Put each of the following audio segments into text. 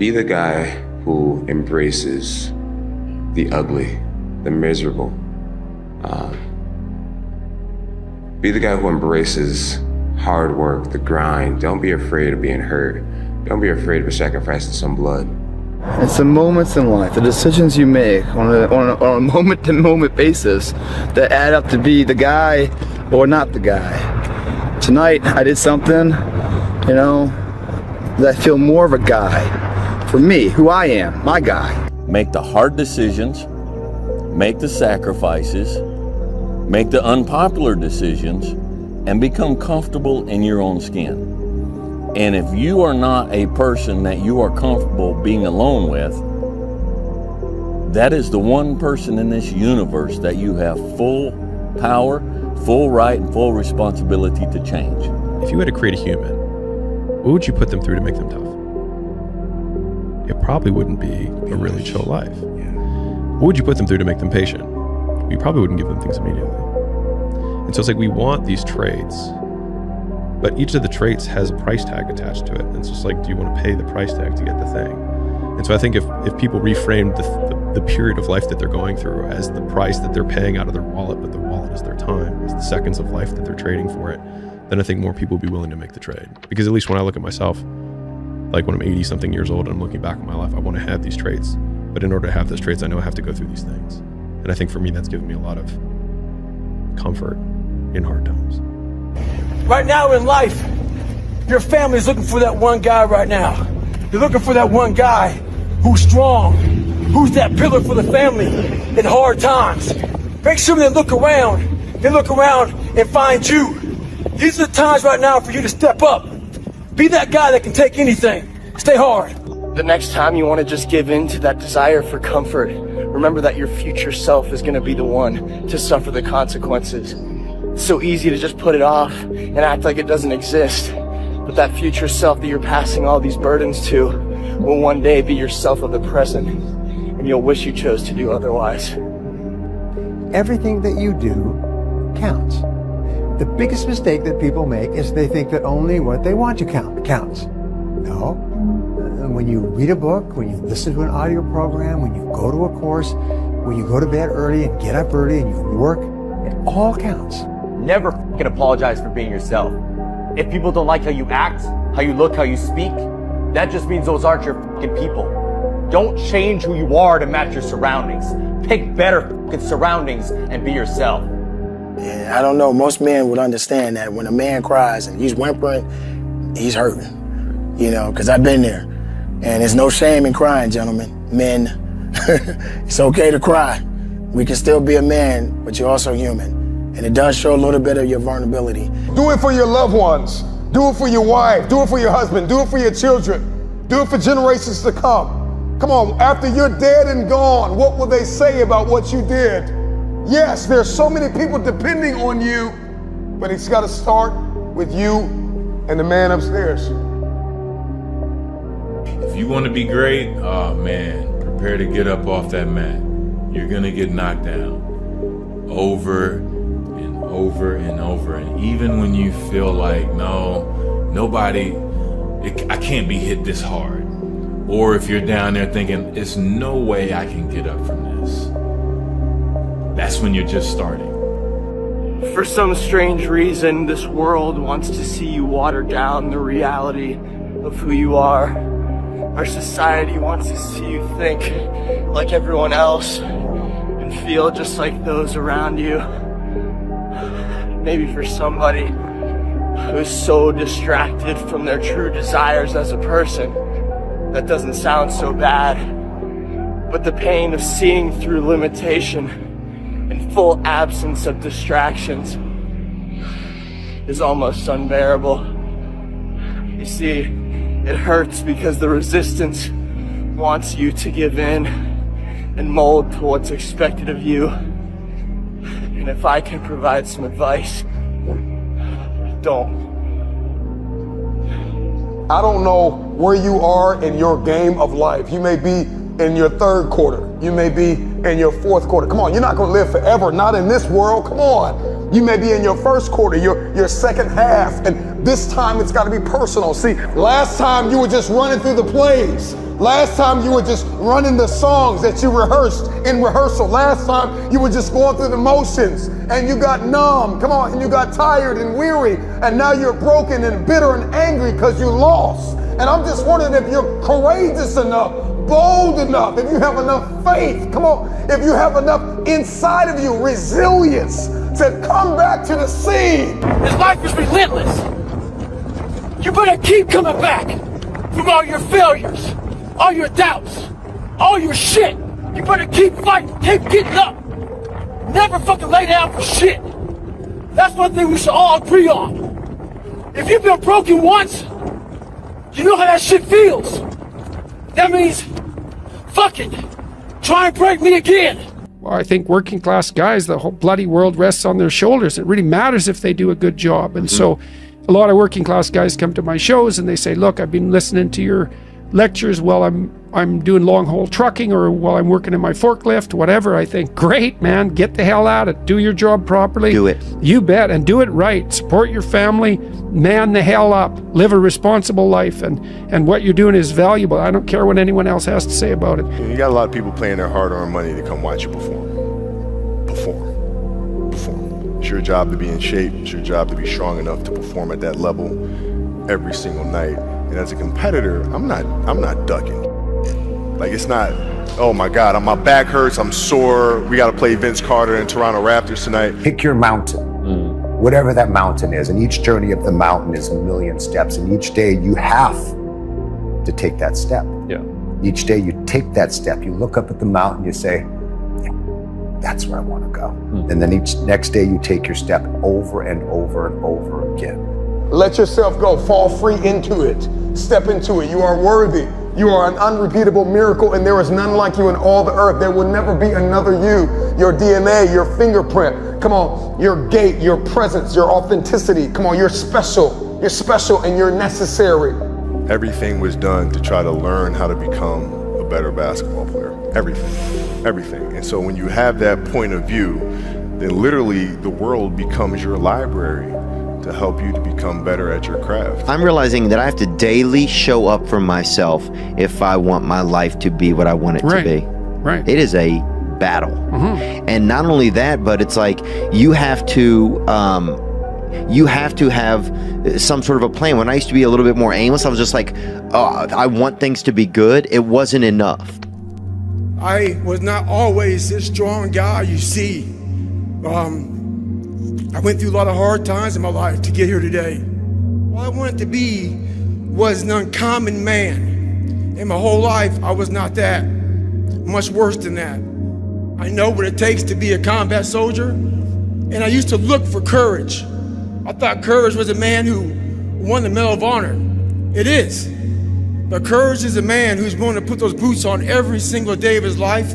Be the guy who embraces the ugly, the miserable. Be the guy who embraces hard work, the grind. Don't be afraid of being hurt. Don't be afraid of sacrificing some blood. It's the moments in life, the decisions you make on a moment-to-moment basis that add up to be the guy or not the guy. Tonight, I did something, that I feel more of a guy. For me, who I am, my guy. Make the hard decisions, make the sacrifices, make the unpopular decisions, and become comfortable in your own skin. And if you are not a person that you are comfortable being alone with, that is the one person in this universe that you have full power, full right, and full responsibility to change. If you had to create a human, what would you put them through to make them tough? It probably wouldn't be a really chill life. What would you put them through to make them patient? You probably wouldn't give them things immediately. And so it's like we want these traits, but each of the traits has a price tag attached to it. And it's just like, do you want to pay the price tag to get the thing? And so I think if people reframed the period of life that they're going through as the price that they're paying out of their wallet, but the wallet is their time, is the seconds of life that they're trading for it, then I think more people would be willing to make the trade. Because at least when I look at myself, like when I'm 80 something years old and I'm looking back on my life, I want to have these traits. But in order to have those traits, I know I have to go through these things. And I think for me, that's given me a lot of comfort in hard times. Right now in life, your family's looking for that one guy right now. You're looking for that one guy who's strong, who's that pillar for the family in hard times. Make sure they look around and find you. These are the times right now for you to step up. Be that guy that can take anything. Stay hard. The next time you want to just give in to that desire for comfort, remember that your future self is going to be the one to suffer the consequences. It's so easy to just put it off and act like it doesn't exist. But that future self that you're passing all these burdens to will one day be yourself of the present, and you'll wish you chose to do otherwise. Everything that you do counts. The biggest mistake that people make is they think that only what they want to counts. No. When you read a book, when you listen to an audio program, when you go to a course, when you go to bed early and get up early and you work, it all counts. Never fucking apologize for being yourself. If people don't like how you act, how you look, how you speak, that just means those aren't your fucking people. Don't change who you are to match your surroundings. Pick better fucking surroundings and be yourself. Yeah, I don't know, most men would understand that when a man cries and he's whimpering, he's hurting. Because I've been there. And there's no shame in crying, gentlemen. Men, it's okay to cry. We can still be a man, but you're also human. And it does show a little bit of your vulnerability. Do it for your loved ones. Do it for your wife. Do it for your husband. Do it for your children. Do it for generations to come. Come on, after you're dead and gone, what will they say about what you did? Yes, there's so many people depending on you, but it's got to start with you and the man upstairs. If you want to be great, oh man, prepare to get up off that mat. You're going to get knocked down over and over and over. And even when you feel like, I can't be hit this hard. Or if you're down there thinking, there's no way I can get up from this. That's when you're just starting. For some strange reason, this world wants to see you water down the reality of who you are. Our society wants to see you think like everyone else and feel just like those around you. Maybe for somebody who's so distracted from their true desires as a person, that doesn't sound so bad. But the pain of seeing through limitation and full absence of distractions is almost unbearable. You see, it hurts because the resistance wants you to give in and mold to what's expected of you. And if I can provide some advice, don't. I don't know where you are in your game of life. You may be in your third quarter. You may be in your fourth quarter. Come on, you're not going to live forever, not in this world. Come on. You may be in your first quarter, your second half. And This time it's got to be personal. See, last time you were just running through the plays. Last time you were just running the songs that you rehearsed in rehearsal. Last time you were just going through the motions and you got numb. Come on, and you got tired and weary. And now you're broken and bitter and angry because you lost. And I'm just wondering if you're courageous enough, bold enough, if you have enough faith, come on, if you have enough inside of you, resilience to come back to the scene. This life is relentless. You better keep coming back from all your failures, all your doubts, all your shit. You better keep fighting, keep getting up. Never fucking lay down for shit. That's one thing we should all agree on. If you've been broken once, you know how that shit feels. That means, fuck it, try and break me again. Well, I think working class guys, the whole bloody world rests on their shoulders. It really matters if they do a good job. And so a lot of working class guys come to my shows and they say, look, I've been listening to your lectures while I'm doing long haul trucking or while I'm working in my forklift, whatever. I think, great, man, get the hell at it. Do your job properly. Do it. You bet. And do it right. Support your family. Man the hell up. Live a responsible life. And what you're doing is valuable. I don't care what anyone else has to say about it. You got a lot of people paying their hard-earned money to come watch you perform. Perform. It's your job to be in shape. It's your job to be strong enough to perform at that level every single night. And as a competitor, I'm not ducking. Like, it's not, oh my God, my back hurts, I'm sore, we got to play Vince Carter and Toronto Raptors tonight. Pick your mountain, whatever that mountain is, and each journey up the mountain is a million steps, and each day you have to take that step. Yeah. Each day you take that step, you look up at the mountain, you say, yeah, that's where I want to go. And then each next day you take your step over and over and over again. Let yourself go, fall free into it, step into it. You are worthy. You are an unrepeatable miracle, and there is none like you in all the earth. There will never be another you. Your DNA, your fingerprint, come on, your gait, your presence, your authenticity. Come on, you're special. You're special and you're necessary. Everything was done to try to learn how to become a better basketball player. Everything. And so when you have that point of view, then literally the world becomes your library to help you to become better at your craft. I'm realizing that I have to daily show up for myself if I want my life to be what I want it to be. Right. It is a battle. And not only that, but it's like you have to have some sort of a plan. When I used to be a little bit more aimless, I was just like, oh, I want things to be good. It wasn't enough. I was not always this strong guy you see. I went through a lot of hard times in my life to get here today. All I wanted to be was an uncommon man. In my whole life, I was not that. Much worse than that. I know what it takes to be a combat soldier, and I used to look for courage. I thought courage was a man who won the Medal of Honor. It is. But courage is a man who's willing to put those boots on every single day of his life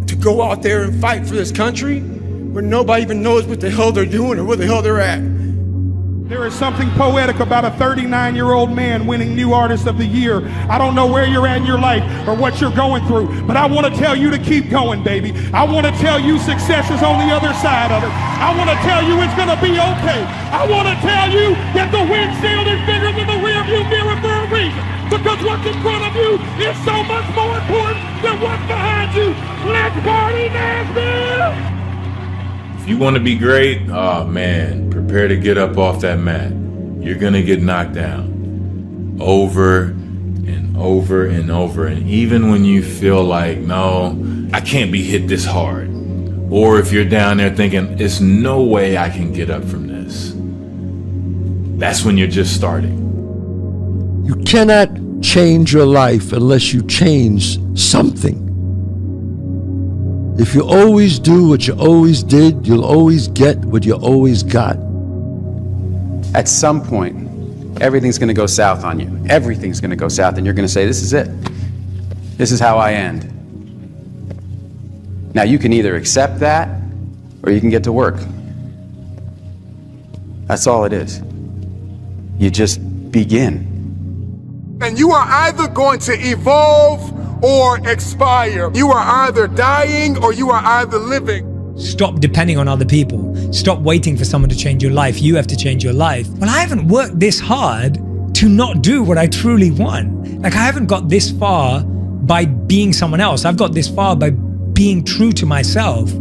to go out there and fight for this country where nobody even knows what the hell they're doing or where the hell they're at. There is something poetic about a 39-year-old man winning New Artist of the Year. I don't know where you're at in your life or what you're going through, but I want to tell you to keep going, baby. I want to tell you success is on the other side of it. I want to tell you it's going to be okay. I want to tell you that the windshield is bigger than the rearview mirror for a reason, because what's in front of you is so much more important than what's behind you. Let's party, Nashville! If you want to be great, oh man, prepare to get up off that mat. You're going to get knocked down over and over and over. And even when you feel like, no, I can't be hit this hard. Or if you're down there thinking, there's no way I can get up from this. That's when you're just starting. You cannot change your life unless you change something. If you always do what you always did, you'll always get what you always got. At some point, everything's going to go south on you. Everything's going to go south, and you're going to say, this is it. This is how I end. Now, you can either accept that, or you can get to work. That's all it is. You just begin. And you are either going to evolve or expire. You are either dying or you are either living. Stop depending on other people. Stop waiting for someone to change your life. You have to change your life. Well, I haven't worked this hard to not do what I truly want. Like, I haven't got this far by being someone else. I've got this far by being true to myself.